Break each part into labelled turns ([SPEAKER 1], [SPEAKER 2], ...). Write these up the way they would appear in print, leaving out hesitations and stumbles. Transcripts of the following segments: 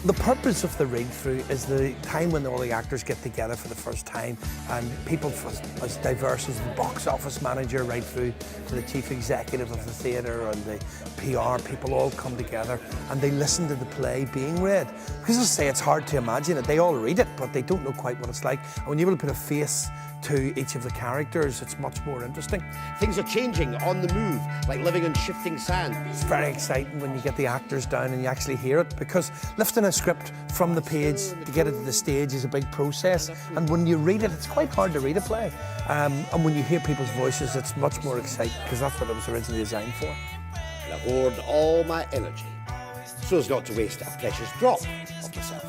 [SPEAKER 1] The purpose of the read-through is the time when all the actors get together for the first time, and people as diverse as the box office manager right through to the chief executive of the theatre and the PR people all come together and they listen to the play being read. Because as I say, it's hard to imagine it. They all read it, but they don't know quite what it's like. And when you're able to put a face to each of the characters, it's much more interesting.
[SPEAKER 2] Things are changing on the move, like living on shifting sand.
[SPEAKER 1] It's very exciting when you get the actors down and you actually hear it, because lifting a script from the page to get it to the stage is a big process. And when you read it, it's quite hard to read a play. And when you hear people's voices, it's much more exciting, because that's what it was originally designed for.
[SPEAKER 2] And I hoard all my energy so as not to waste a precious drop of myself.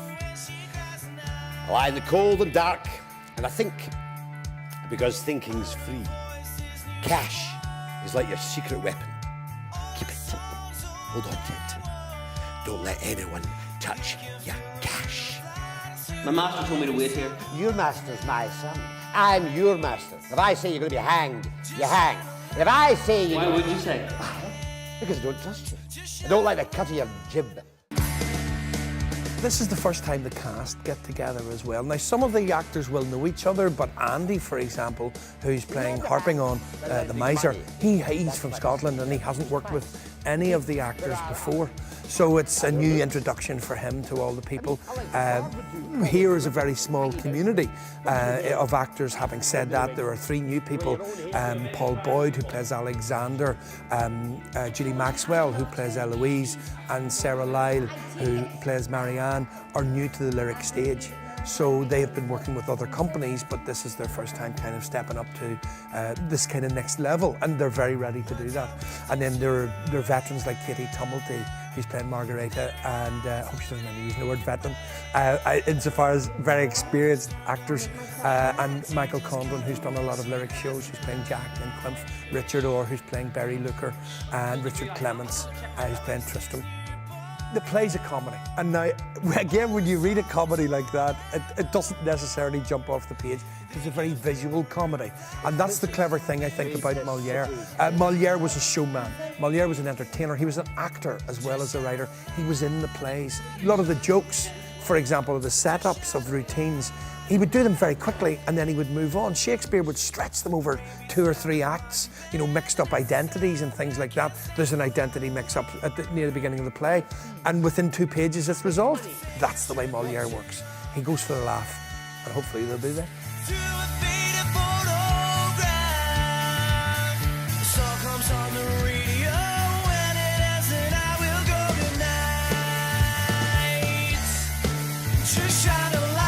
[SPEAKER 2] I lie in the cold and dark, and I think, because thinking's free. Cash is like your secret weapon. Keep it simple. Hold on to it. Don't let anyone touch your cash.
[SPEAKER 3] My master told me to wait here.
[SPEAKER 2] Your master's my son. I'm your master. If I say you're going to be hanged, you hang. And if I say you...
[SPEAKER 3] Why would you say?
[SPEAKER 2] Because I don't trust you. I don't like the cut of your jib.
[SPEAKER 1] This is the first time the cast get together as well. Now, some of the actors will know each other, but Andy, for example, who's playing Harping on the Miser, he's from Scotland and he hasn't worked with any of the actors before. So it's a new introduction for him to all the people. Here is a very small community of actors. Having said that, there are 3 new people. Paul Boyd, who plays Alexander, Julie Maxwell, who plays Eloise, and Sarah Lyle, who plays Marianne, are new to the lyric stage. So they have been working with other companies, but this is their first time kind of stepping up to this kind of next level, and they're very ready to do that. And then there are veterans like Katie Tumulty, who's playing Margareta, and I hope she doesn't mind me using the word veteran, insofar as very experienced actors, and Michael Condon, who's done a lot of lyric shows, who's playing Jack and Quimph, Richard Orr, who's playing Barry Looker, and Richard Clements, who's playing Tristram. The play's a comedy, and now, again, when you read a comedy like that, it doesn't necessarily jump off the page. It's a very visual comedy, and that's the clever thing, I think, about Moliere. Moliere was a showman. Moliere was an entertainer. He was an actor as well as a writer. He was in the plays. A lot of the jokes, for example, the setups of routines, he would do them very quickly and then he would move on. Shakespeare would stretch them over 2 or 3 acts, you know, mixed up identities and things like that. There's an identity mix-up near the beginning of the play, and within 2 pages it's resolved. That's the way Moliere works. He goes for the laugh, and hopefully they'll be there.
[SPEAKER 4] Shine a light.